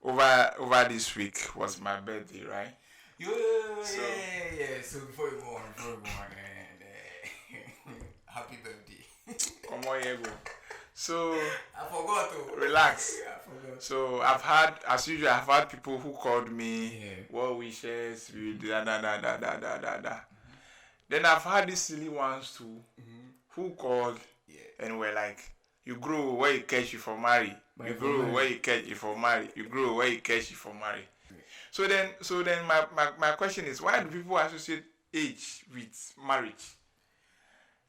over this week was my birthday, right? Yeah. So before you go on, happy birthday. Come on, here go. So I forgot to relax. I forgot. So as usual, I've had people who called me, well wishes, da. Then I've had these silly ones too, who called and were like, you grow where you catch you for marry. You grow where you catch you for marry. You grow where you catch you for marry. So then my question is, why do people associate age with marriage?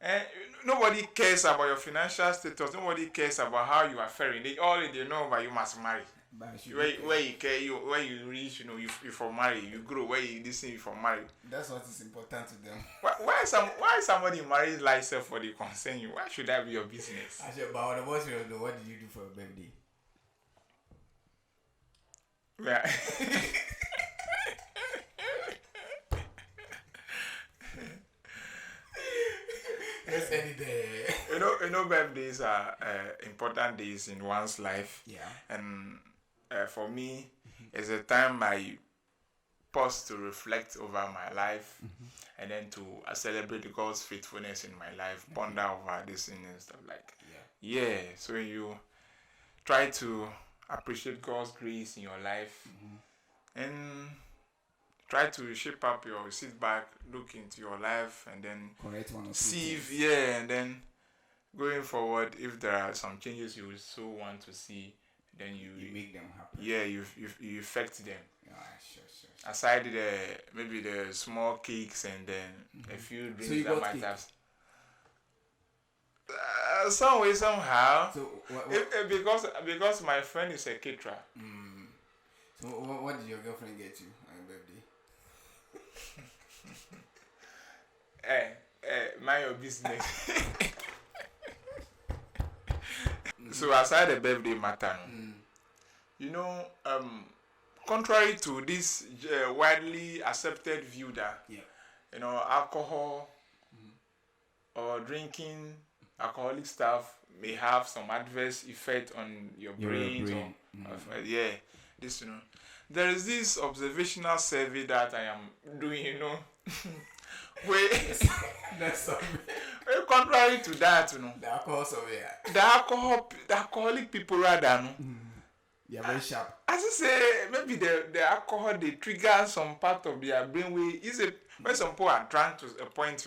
And nobody cares about your financial status. Nobody cares about how you are faring. All they know about you must marry. Where you reach, you for marry. You grow where you listen, you for marry. That's what is important to them. Why somebody marries like self for the concern you? Why should that be your business? But what did you do for your birthday? Yeah. Any day. You know, birthdays are important days in one's life. Yeah. And for me, it's a time I pause to reflect over my life, and then to celebrate God's faithfulness in my life, ponder over this and stuff like. Yeah. So you try to appreciate God's grace in your life, and try to shape up sit back, look into your life, and then see if, and then going forward, if there are some changes you so want to see, then you make them happen. Yeah, you affect them. Yeah, sure. Aside maybe the small cakes and then a few drinks that might have. Some way somehow. So because my friend is a caterer. So what did your girlfriend get you on your birthday? Mind your business. So aside the birthday matter, contrary to this widely accepted view that alcohol or drinking alcoholic stuff may have some adverse effect on your brain. There is this observational survey that I am doing, where contrary to that, the alcohol survey, the alcoholic people rather, they are very sharp. As I say, maybe the alcohol they trigger some part of their brain when some people are drunk to a point,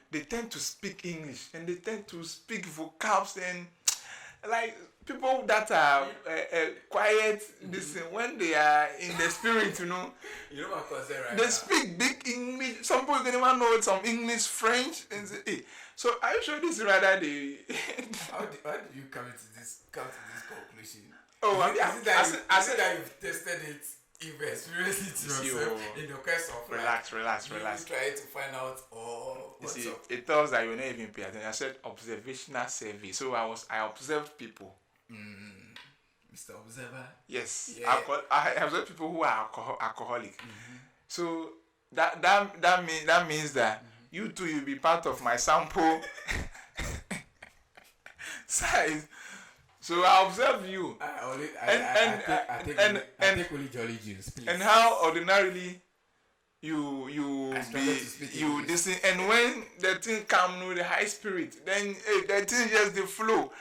they tend to speak English and they tend to speak vocabs, and like people that are quiet, listen when they are in the spirit, You know what concern right they now? speak big English. Some people can even know some English, French, and say, hey. So are you sure this is rather the? How did you come to this conclusion? Oh, I said that you've tested it, you've experienced it yourself in the course of relax. You try to find out what's up. It tells that you don't even pay attention. I said observational survey. So I observed people. Mr. Observer. Yes. Yeah. I observe people who are alcoholic. So that means that you too you'll be part of my sample size. So I observe you. I take only Jolly Juice, please. And how ordinarily you listen, and when the thing come with the high spirit, then the thing just the flow.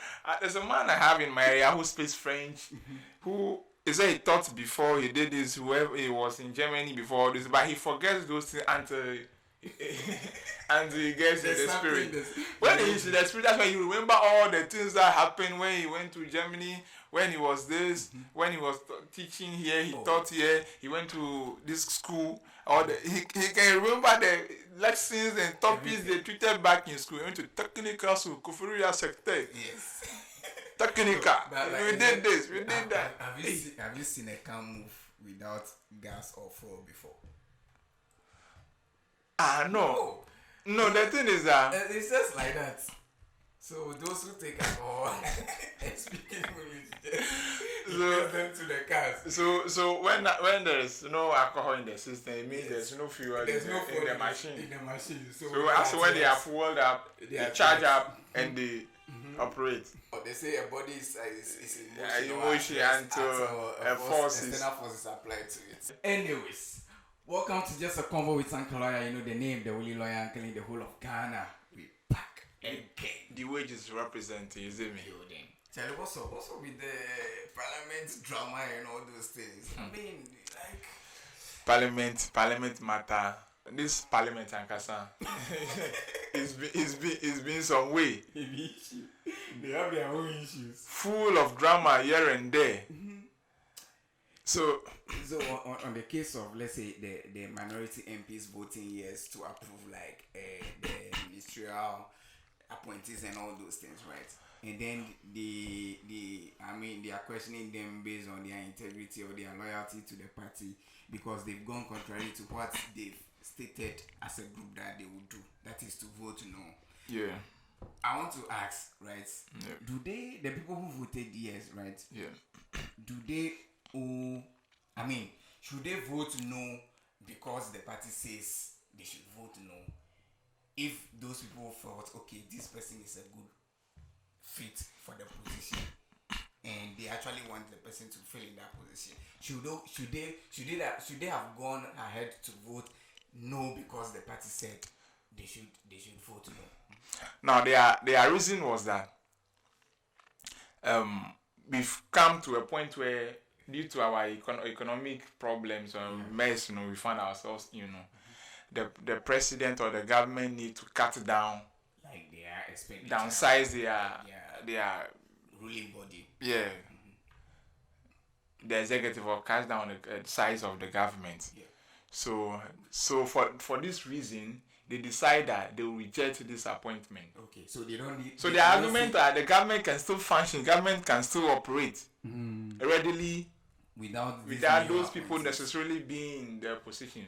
There's a man I have in my area who speaks French, who he said he taught before he did this. Whoever he was in Germany before this, but he forgets those things until he gets in the spirit. When he's in the spirit, that's when you remember all the things that happened when he went to Germany, when he was this, when he was teaching here, he taught here, he went to this school. He can remember the lessons and topics they treated back in school. He went to technical school, Kufuria sector. Yes. Technical. We did this, we did that. Have you seen a car move without gas or fuel before? No. No, the thing is that it's just like that. So those who take alcohol and speak English, you them to the cars. So when there is no alcohol in the system, it means there's no fuel in the machine. So as when they are fueled up, they charge up and they operate. Or they say a body is emotional emotion until external forces applied to it. Anyways, welcome to Just a Convo with Uncle Lawyer. You know the name, the only lawyer uncle in the whole of Ghana. We back again. The wages representing, is it me? Charlie, what's up with the parliament drama and all those things? I mean, like Parliament matter. This parliament and Kasa, it's been some way. They have their own issues. Full of drama here and there. So on the case of, let's say, the minority MPs voting yes to approve like the ministerial appointees and all those things, right? And then they are questioning them based on their integrity or their loyalty to the party because they've gone contrary to what they've stated as a group that they would do. That is to vote no. Yeah. I want to ask, right? Yeah. Do the people who voted yes, right? Yeah. Do they should they vote no because the party says they should vote no? If those people felt, okay, this person is a good fit for the position and they actually want the person to fill in that position, should they have gone ahead to vote no because the party said they should vote no? Now their reason was that we've come to a point where due to our economic problems or mess, we find ourselves, the president or the government need to cut down, like their expenditure, downsize their ruling body. Yeah. The executive or cut down the size of the government. Yeah. So for this reason, they decide that they will reject this appointment. Okay, so they don't need. So the argument that the government can still function, government can still operate readily without those people necessarily being in their position.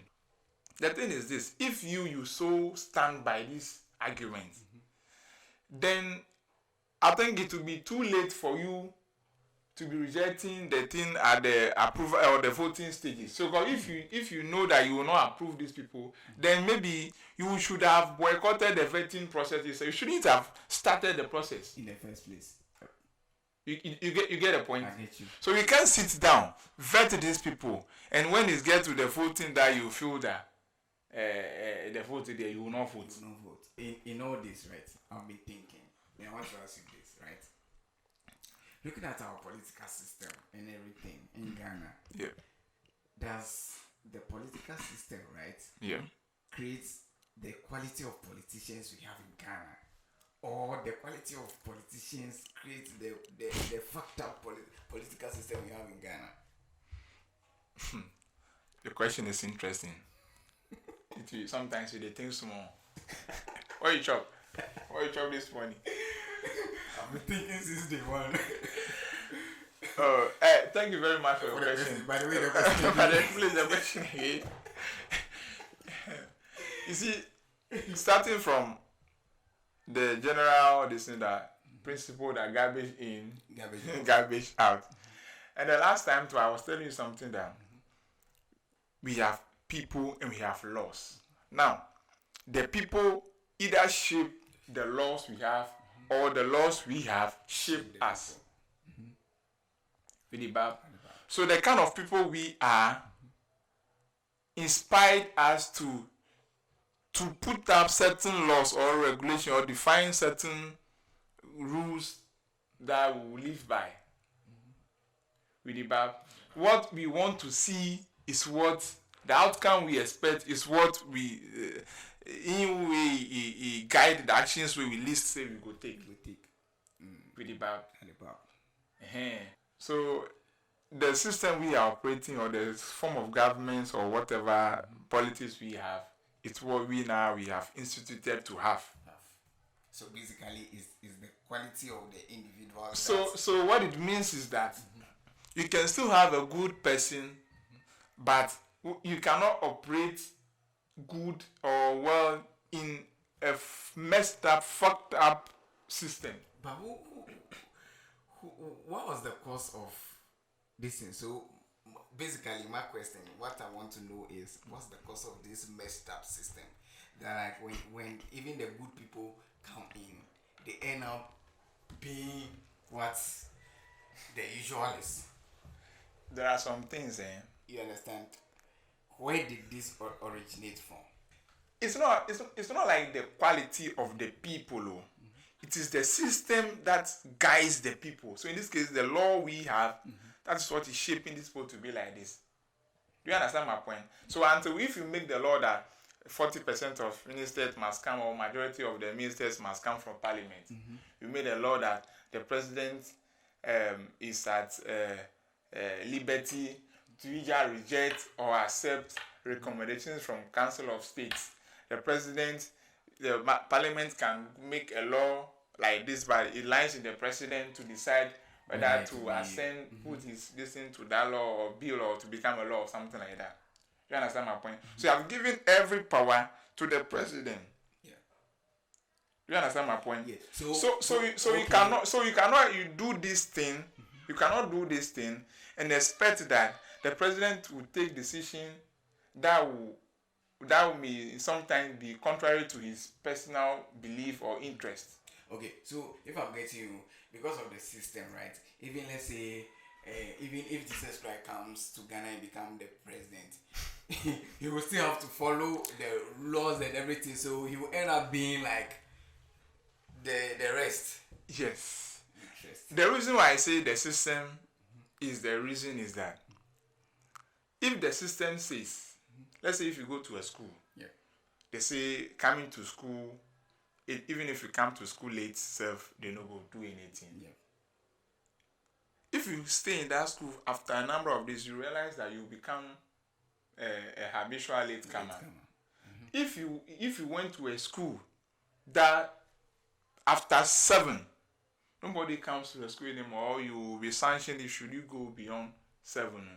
The thing is this: if you so stand by this argument, then I think it will be too late for you to be rejecting the thing at the approval or the voting stages. So if you know that you will not approve these people, then maybe you should have boycotted the vetting process. So you shouldn't have started the process in the first place. You get the point. I get you. So you can't sit down, vet these people, and when it gets to the voting that you feel that the vote there, you will not vote. You will not vote. In all this, right? I've been thinking. I want to ask you this, right? Looking at our political system and everything in Ghana, does the political system, right, create the quality of politicians we have in Ghana, or the quality of politicians create the fucked up political system we have in Ghana? The question is interesting. Sometimes you think small. What you chop? What you chop this morning? I've been thinking since day one. Thank you very much for your question. By the way, the question. Please, the question again. You see, starting from the general principle that garbage in, garbage out. And the last time too, I was telling you something that we have people and we have laws. Now, the people either shape the laws we have or the laws we have shape us. With the Bible. So the kind of people we are inspired us to put up certain laws or regulation or define certain rules that we will live by. With the Bible. What we want to see is what the outcome we expect is what we guide the actions we will list say we go take. With the Bible. So the system we are operating or the form of governments or whatever politics we have, it's what we have instituted to have. So basically is the quality of the individual. So what it means is that you can still have a good person, but you cannot operate good or well in a messed up, fucked up system. But what was the cause of this thing? So basically my question, what I want to know is what's the cause of this messed up system? That like when even the good people come in, they end up being what the usual is. There are some things, You understand? Where did this originate from? It's not like the quality of the people. It is the system that guides the people. So in this case, the law we have, that's what is shaping this people to be like this. Do you understand my point? So until if you make the law that 40% of ministers must come, or majority of the ministers must come from parliament, you made a law that the president is at liberty to either reject or accept recommendations from Council of States. The president, the parliament can make a law like this, but it lies in the president to decide whether to ascend, put his listen to that law or bill or to become a law or something like that. You understand my point? So you have given every power to the president. Yeah. You understand my point? Yeah. You cannot do this thing. You cannot do this thing and expect that the president will take decision that may sometimes be contrary to his personal belief or interest. Okay, so if I'm getting you, because of the system, right? Even let's say, even if Jesus Christ comes to Ghana and become the president, he will still have to follow the laws and everything. So he will end up being like the rest. Yes. The reason why I say the system is that if the system says, let's say if you go to a school, they say coming to school, even if you come to school late, they no go do anything. Yeah. If you stay in that school, after a number of days, you realize that you become a habitual late comer. If you went to a school that after 7, nobody comes to the school anymore, or you will be sanctioned if should you go beyond 7.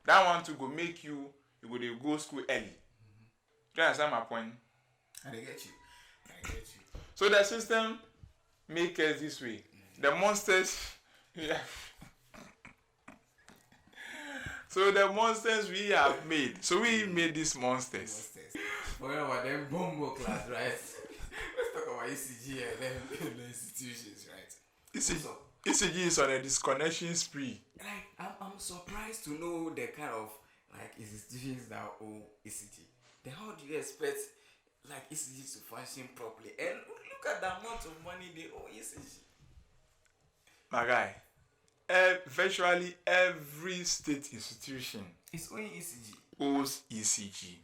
That one to go make you go school early. Do you understand my point? I get you. So the system make us this way. The monsters, So the monsters we have made. So we made these monsters. Well, about them bombo class, right? Let's talk about ECG and then the institutions, right? ECG is on a disconnection spree. Like, I'm surprised to know the kind of like institutions that own ECG. Then how do you expect like ECG to function properly? And look at the amount of money they owe ECG. My guy, virtually every state institution is owing ECG. Owes ECG.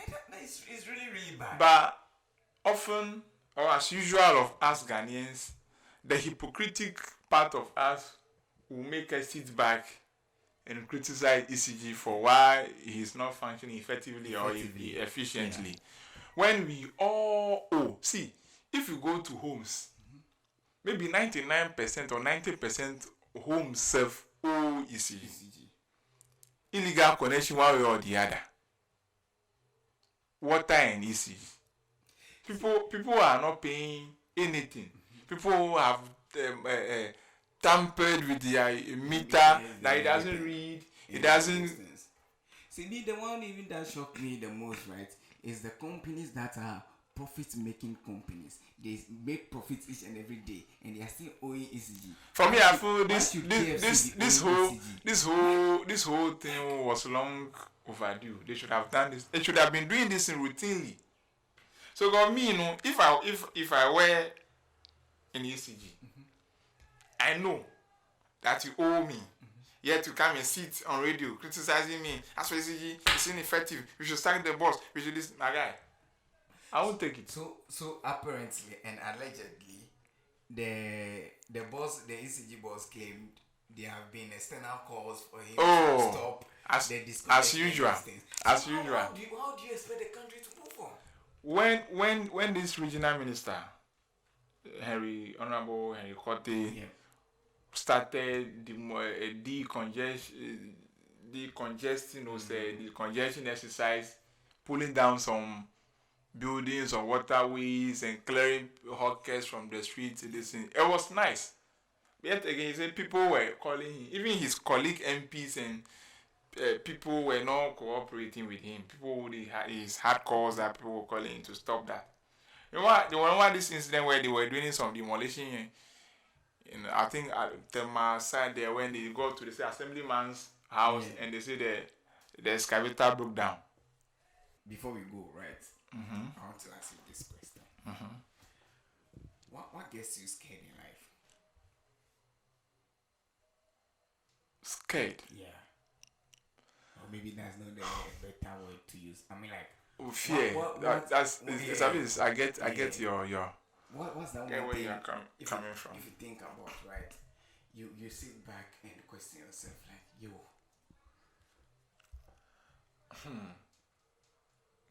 And that is really bad. But often, or as usual of us Ghanaians, the hypocritic part of us will make us sit back and criticize ECG for why he is not functioning effectively or efficiently. Yeah. When we all owe, see, if you go to homes, maybe 99% or 90% homes self owe ECG. Illegal connection one way or the other. Water and ECG. People are not paying anything. People have tampered with their meter that it doesn't read. It doesn't. See, me, the one even that shocked me the most, right, is the companies that are profit-making companies. They make profits each and every day, and they are still owing ECG. For me, I feel this whole thing was long overdue. They should have done this. They should have been doing this routinely. So, for me, you know, if I were in ECG, I know that you owe me. Yet you come and sit on radio criticizing me. As for ECG, it's ineffective. We should sack the boss. We should listen, my guy. I won't take it. So apparently and allegedly, the ECG boss claimed there have been external calls for him to stop the disconnection. As usual. How do you expect the country to move on? When this regional minister, Honorable Henry Kote, started the decongestion exercise, pulling down some buildings on waterways and clearing hawkers from the streets. It was nice. Yet again, he said people were calling him, even his colleague MPs and people were not cooperating with him. His hard calls that people were calling him to stop that. You know what this incident where they were doing some demolition I think at the side there, when they go to the assemblyman's house, and they say the excavator broke down. Before we go, right? I want to ask you this question. What gets you scared in life? Scared? Yeah. Or maybe that's not the better word to use. I mean, like fear. I get your. What's that Get one where thing? you're coming from. If you think about, right, you sit back and question yourself, like, yo.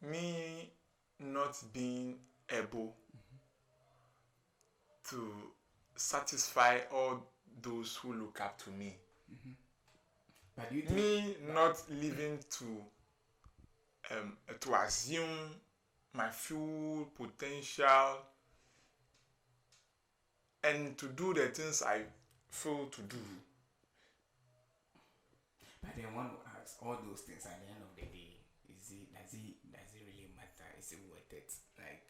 Me not being able to satisfy all those who look up to me. But you me not living to assume my full potential and to do the things I fail to do. But then one will ask, all those things at the end of the day, does it really matter? Is it worth it? Like,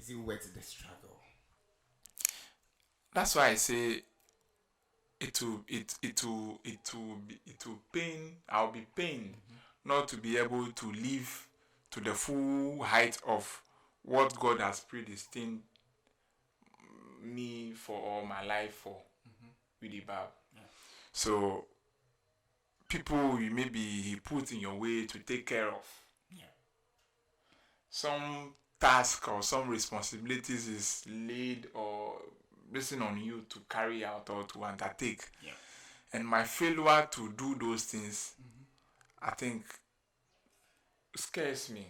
is it worth the struggle? That's why I say it will pain. I'll be pained not to be able to live to the full height of what God has predestined me for all my life for with the Bible. So people maybe he put in your way to take care of. Some task or some responsibilities is laid or placing on you to carry out or to undertake. And my failure to do those things, I think, scares me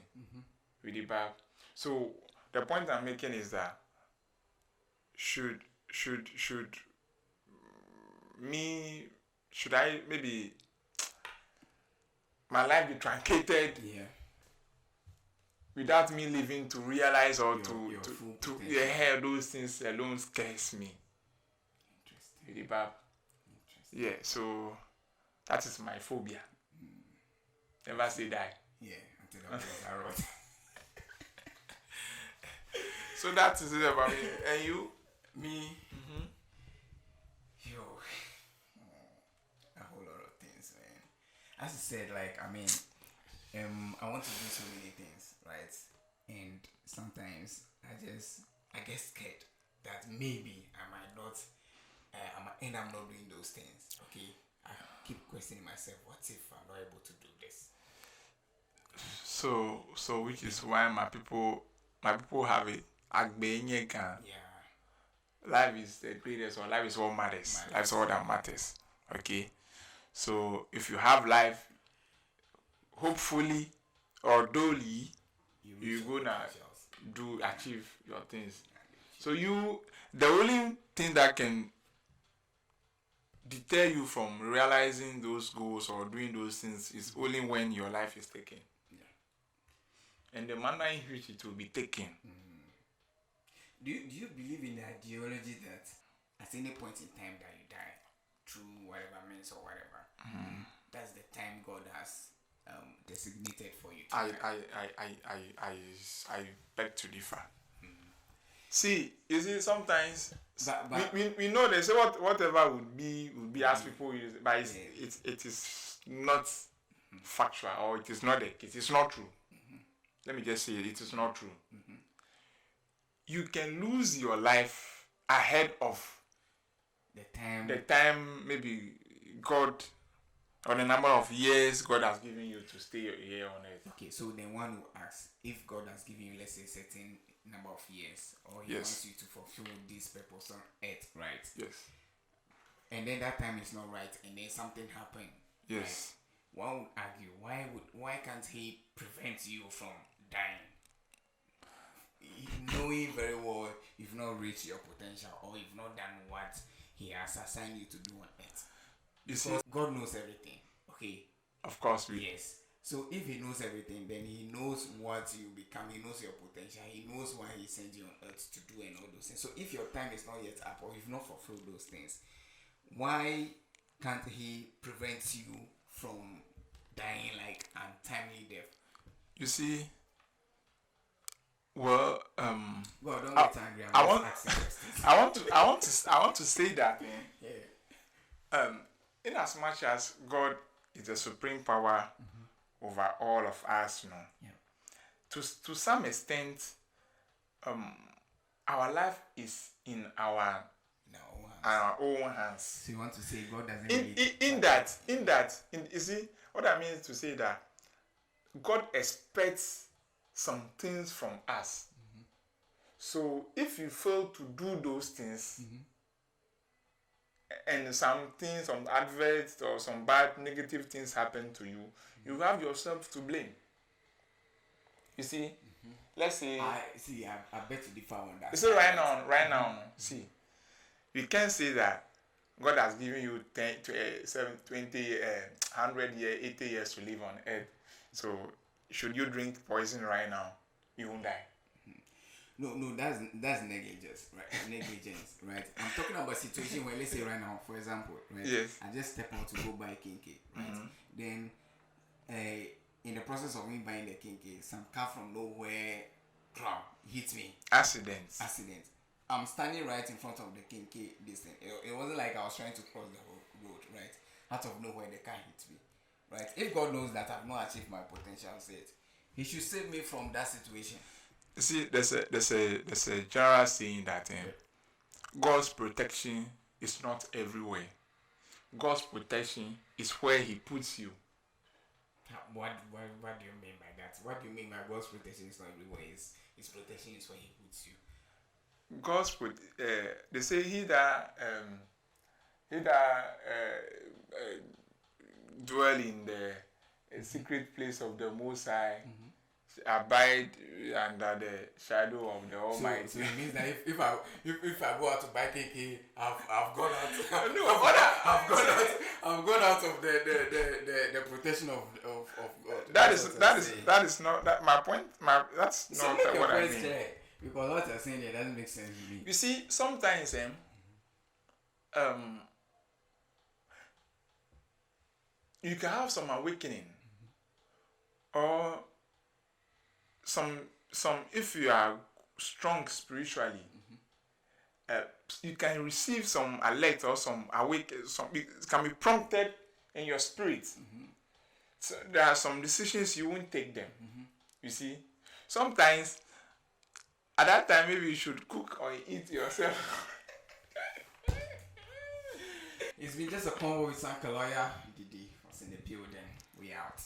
with the Bible. So the point I'm making is that should I maybe my life be truncated without me living to realize or to hear those things alone scares me. With the Bible. Yeah, so that is my phobia. Never say die. Yeah, until that was arrowed. So that is it about me. And you? Me? Yo, a whole lot of things, man. As you said, like, I mean, I want to do so many things, right? And sometimes I get scared that maybe I might not, and I'm not doing those things. Okay, I keep questioning myself. What if I'm not able to do this? So which is why my people have it. Life is the greatest, or life is what matters. Life is all that matters. Okay, so if you have life, hopefully or dolly, you gonna achieve your things. So the only thing that can deter you from realizing those goals or doing those things is only when your life is taken. And the manner in which it will be taken. Do you believe in the ideology that at any point in time that you die, through whatever means or whatever, that's the time God has designated for you to die? I beg to differ. See, you see, sometimes we know they say whatever would be as people use it, but it is not factual, or it is not true. Let me just say it is not true. You can lose your life ahead of the time maybe God, or the number of years God has given you to stay here on earth. Okay, so then one will ask, if God has given you, let's say, a certain number of years, or he wants you to fulfill this purpose on earth, right? Yes. And then that time is not right, and then something happened. Yes. Right? One would argue, why can't he prevent you from dying? Knowing very well you've not reached your potential, or you've not done what he has assigned you to do on earth. Because God knows everything. Okay. Of course. Yes. So if he knows everything, then he knows what you become. He knows your potential. He knows why he sent you on earth to do and all those things. So if your time is not yet up, or you've not fulfilled those things, why can't he prevent you from dying like untimely death? You see, Well, Well, don't I, get angry. I I'm just want, asking questions. I want to say that Yeah. in as much as God is the supreme power over all of us, Yeah. to some extent, our life is in our No. own hands. So you want to say God doesn't You see what I mean is to say that God expects some things from us. So if you fail to do those things, and some adverts or some bad negative things happen to you, you have yourself to blame. You see, let's say I bet you differ on that. you see right now, see, you can't say that God has given you 10 to 7 20 100 years 80 years to live on earth. So should you drink poison right now, you won't die. No, that's negligence, right? Negligence, right? I'm talking about a situation where, let's say right now, for example, right? Yes. I just step out to go buy kinky, right? Then, in the process of me buying the kinky, some car from nowhere, hit me. Accident. I'm standing right in front of the kinky. This thing. It wasn't like I was trying to cross the road, right? Out of nowhere, the car hit me, right? If God knows that I've not achieved my potential set, He should save me from that situation. You see, there's a general saying that God's protection is not everywhere. God's protection is where He puts you. What do you mean by that? What do you mean by God's protection is not everywhere? His protection is where He puts you. They say he that dwell in the secret place of the Most High, abide under the shadow of the Almighty. So it means that if I go out to buy KK, I've gone out. No, I've gone out of the protection of God. That is not that my point. That's so not make your what I point mean. clear, because what you're saying here doesn't make sense to me. You see, sometimes you can have some awakening, or some if you are strong spiritually, you can receive some alert or some it can be prompted in your spirit. So there are some decisions you won't take them. You see, sometimes at that time maybe you should cook or eat yourself. It's been just a convo with Uncle Lawyer Didi. What's in the building? We out.